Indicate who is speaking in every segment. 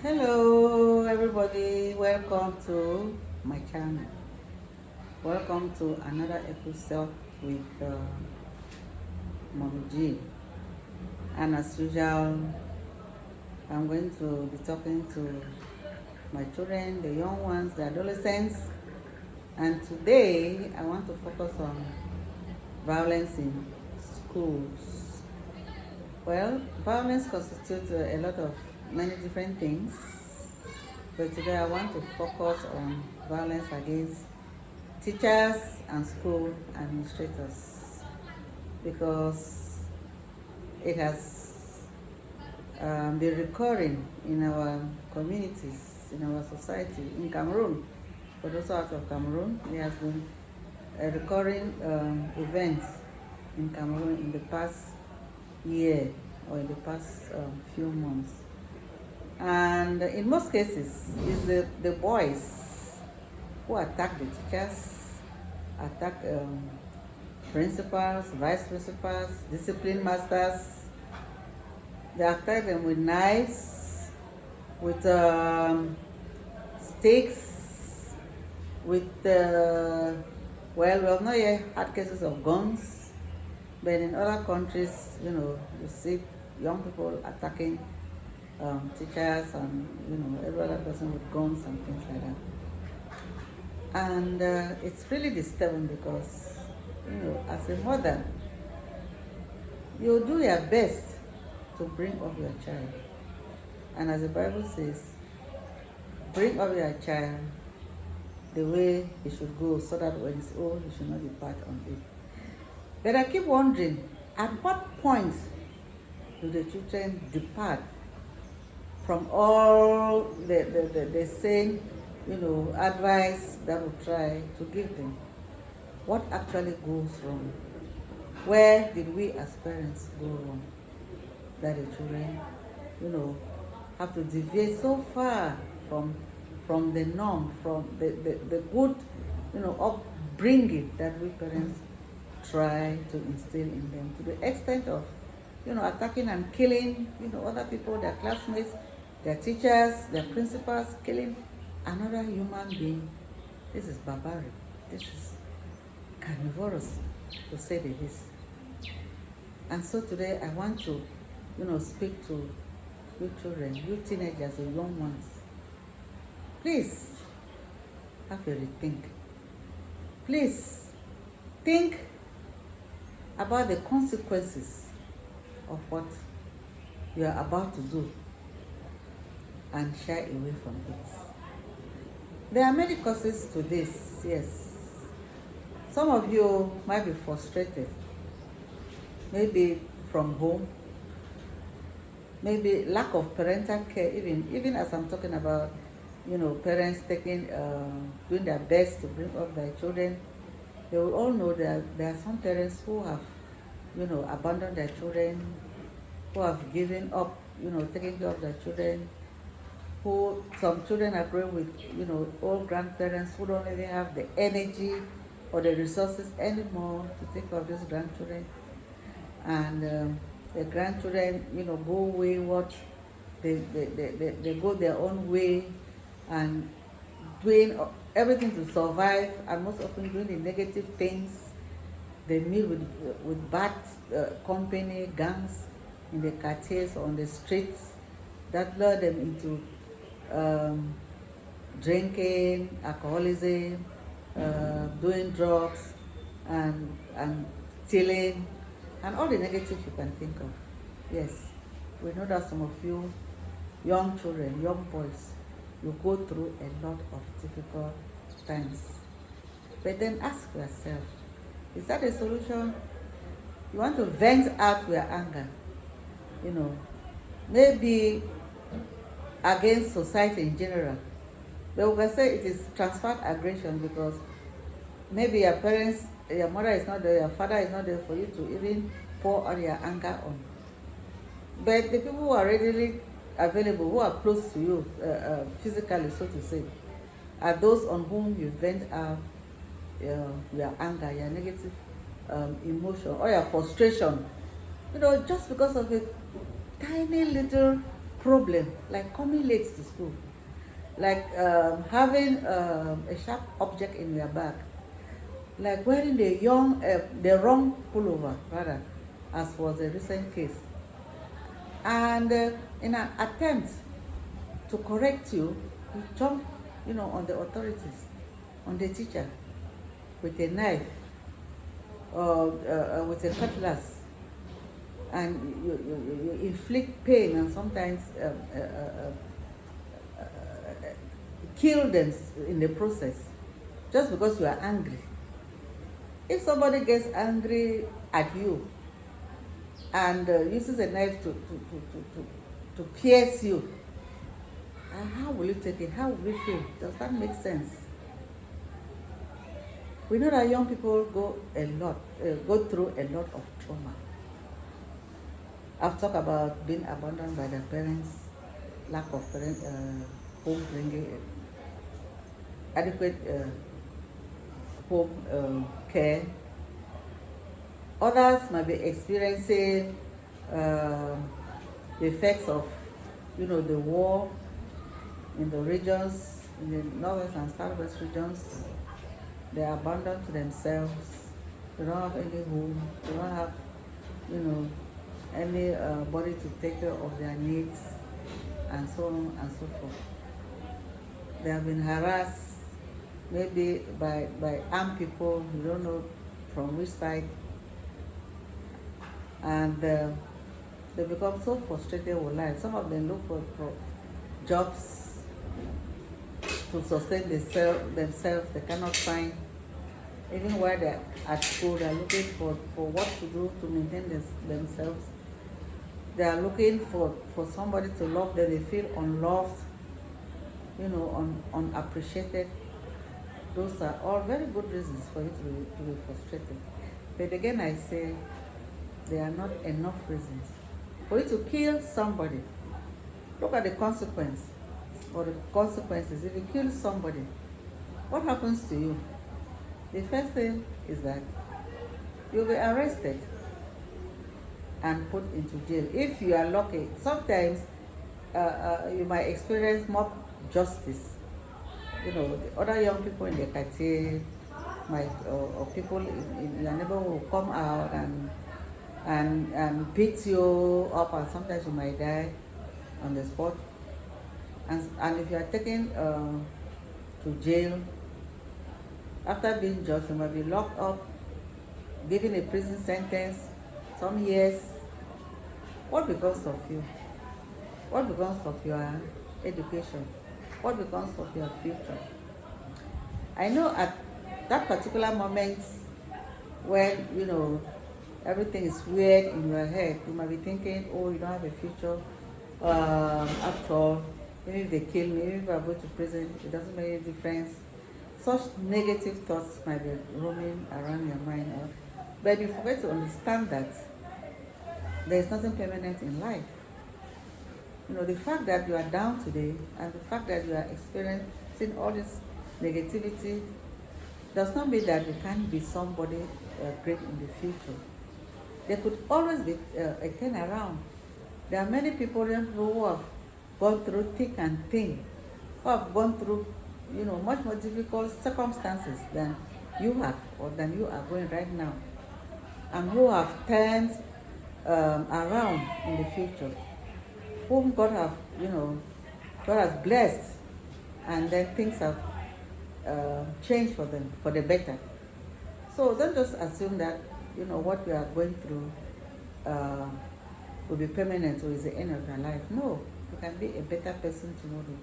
Speaker 1: Hello, everybody. Welcome to my channel. Welcome to another episode with Mom G. And as usual, I'm going to be talking to my children, the young ones, the adolescents. And today, I want to focus on violence in schools. Well, violence constitutes a lot of many different things. But today I want to focus on violence against teachers and school administrators because it has been recurring in our communities, in our society, in Cameroon, but also out of Cameroon. It has been a recurring event in Cameroon in the past year or in the past few months. And in most cases, it's the boys who attack the teachers, attack principals, vice principals, discipline masters. They attack them with knives, with sticks, with, well, we have not yet had cases of guns, but in other countries, you see young people attacking teachers and every other person with guns and things like that. And it's really disturbing because as a mother, you do your best to bring up your child, and as the Bible says, bring up your child the way he should go, so that when he's old he should not depart on it. But I keep wondering, at what point do the children depart from all the same, advice that we try to give them? What actually goes wrong? Where did we as parents go wrong? That the children, have to deviate so far from the norm, from the good, upbringing that we parents try to instill in them, to the extent of, attacking and killing, other people, their classmates, their teachers, their principals, killing another human being. This is barbaric. This is carnivorous, to say the least. And so today I want to, speak to you children, you teenagers, you young ones. Please have a rethink. Please think about the consequences of what you are about to do and shy away from it. There are many causes to this, yes. Some of you might be frustrated, maybe from home, maybe lack of parental care, even as I'm talking about, parents doing their best to bring up their children. They will all know that there are some parents who have, abandoned their children, who have given up, taking care of their children, some children are growing with, old grandparents who don't really have the energy or the resources anymore to take care of these grandchildren. And the grandchildren, go wayward. They go their own way and doing everything to survive, and most often doing the negative things. They meet with bad company, gangs in the quartiers, on the streets, that lure them into drinking, alcoholism, doing drugs, and stealing, and all the negative you can think of. Yes, we know that some of you young children, young boys, you go through a lot of difficult times. But then ask yourself, is that a solution? You want to vent out your anger, maybe against society in general. But we can say it is transferred aggression because maybe your parents, your mother is not there, your father is not there for you to even pour all your anger on. But the people who are readily available, who are close to you physically, so to say, are those on whom you vent out your anger, your negative emotion, or your frustration, just because of a tiny little problem, like coming late to school, like having a sharp object in your bag, like wearing the wrong pullover, rather, as was a recent case. And in an attempt to correct you, you jump, on the authorities, on the teacher, with a knife or with a cutlass, and you inflict pain and sometimes kill them in the process, just because you are angry. If somebody gets angry at you and uses a knife to pierce you, how will you take it? How will you feel? Does that make sense? We know that young people go through a lot of trauma. I've talked about being abandoned by their parents, lack of home bringing, adequate home care. Others might be experiencing the effects of, the war in the regions, in the northwest and southwest regions. They are abandoned to themselves. They don't have any home. They don't have, anybody to take care of their needs, and so on and so forth. They have been harassed, maybe by armed people. You don't know from which side. And they become so frustrated with life. Some of them look for jobs to sustain themselves. They cannot find. Even while they're at school, they're looking for what to do to maintain themselves. They are looking for somebody to love them. They feel unloved, unappreciated. Those are all very good reasons for you to be frustrated. But again, I say, there are not enough reasons for you to kill somebody. Look at the consequence, or the consequences. If you kill somebody, what happens to you? The first thing is that you'll be arrested and put into jail. If you are lucky, sometimes you might experience more justice. The other young people in the quartier might, or people in your neighborhood will come out and beat you up, and sometimes you might die on the spot. And if you are taken to jail, after being judged, you might be locked up, given a prison sentence, some years. What becomes of you? What becomes of your education? What becomes of your future? I know at that particular moment when, everything is weird in your head, you might be thinking, oh, you don't have a future. After all, even if they kill me, even if I go to prison, it doesn't make any difference. Such negative thoughts might be roaming around your mind. But you forget to understand that there is nothing permanent in life. The fact that you are down today and the fact that you are experiencing all this negativity does not mean that you can't be somebody great in the future. There could always be a turnaround. There are many people who have gone through thick and thin, who have gone through much more difficult circumstances than you have, or than you are going right now, and who have turned around in the future, whom God has blessed, and then things have changed for them for the better. So don't just assume that what we are going through will be permanent or is the end of your life. No, you can be a better person tomorrow.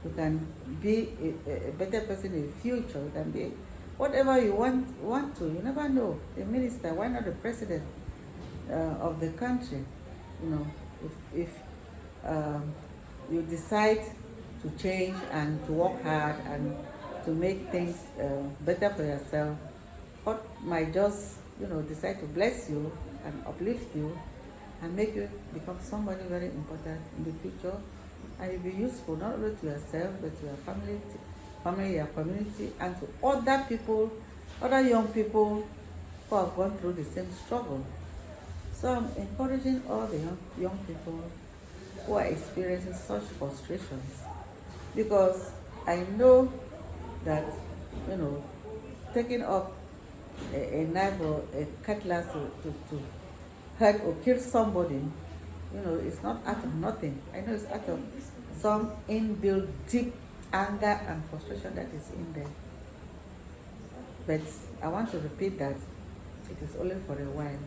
Speaker 1: You can be a better person in the future. You can be whatever you want to. You never know. The minister, why not the president of the country? If you decide to change and to work hard and to make things better for yourself, God might just decide to bless you and uplift you and make you become somebody very important in the future. And you'll be useful not only to yourself, but to your family, your community, and to other people, other young people who have gone through the same struggle. So I'm encouraging all the young people who are experiencing such frustrations, because I know that, you know, taking up a knife or a cutlass to hurt or kill somebody, you know, it's not out of nothing. I know it's out of some inbuilt deep anger and frustration that is in there. But I want to repeat that it is only for a while.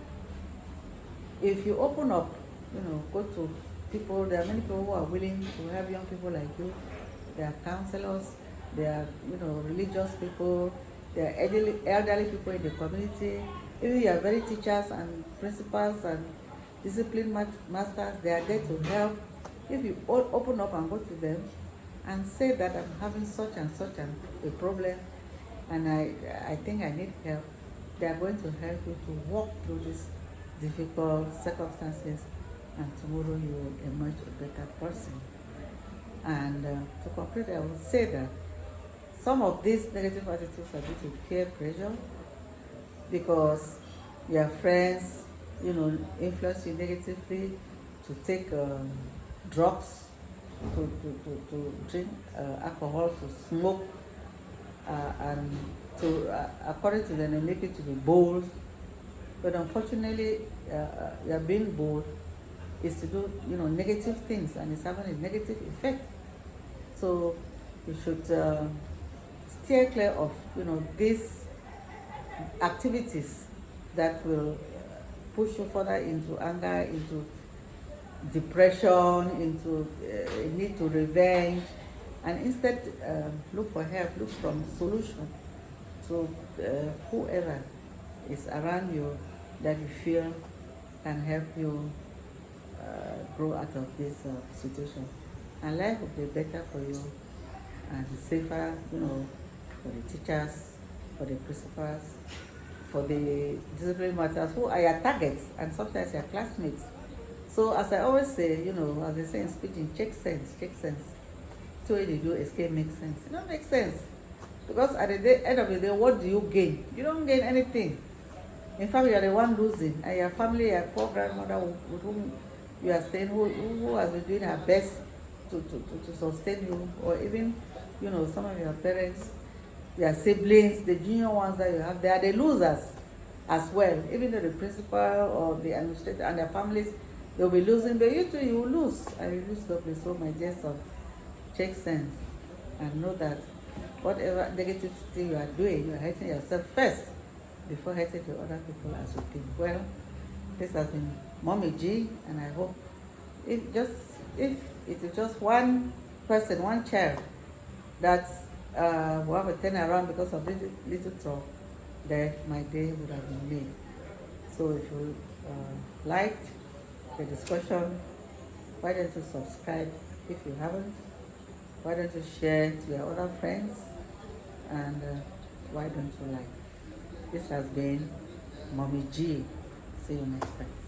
Speaker 1: If you open up, you know, go to people, there are many people who are willing to help young people like you. There are counselors, there are, you know, religious people, there are elderly people in the community. Even you are very teachers and principals and discipline masters, they are there to help. If you all open up and go to them and say that I'm having such and such a problem and I think I need help, they are going to help you to walk through these difficult circumstances, and tomorrow you will emerge a better person. And to conclude, I would say that some of these negative attitudes are due to peer pressure, because your friends, you know, influence you negatively to take drugs, to drink alcohol, to smoke, and to, according to them, they make it to be bold. But unfortunately, you're being bold is to do, you know, negative things, and it's having a negative effect. So you should steer clear of, you know, these activities that will push you further into anger, into depression, into a need to revenge, and instead look for help, look for solution to whoever is around you that you feel can help you grow out of this situation. And life will be better for you and safer, you know, for the teachers, for the principals, for the discipline matters, who are your targets and sometimes your classmates. So as I always say, you know, as they say in speaking, check sense, check sense. So when you do escape makes sense. It don't make sense. Because at the end of the day, what do you gain? You don't gain anything. In fact, you are the one losing, and your family, your poor grandmother with whom you are staying, who has been doing her best to sustain you, or even, you know, some of your parents, your siblings, the junior ones that you have, they are the losers as well. Even though the principal or the administrator and their families, they'll be losing, but you too, you will lose, and you lose double. So my dear son, check sense and know that whatever negative thing you are doing, you are hurting yourself first before hurting the other people as you think. Well, this has been Mommy G, and I hope if it is just one person, one child that will have a turnaround because of this little talk, then my day would have been made. So if you liked the discussion, why don't you subscribe if you haven't? Why don't you share to your other friends? And why don't you like? This has been Mommy G. See you next time.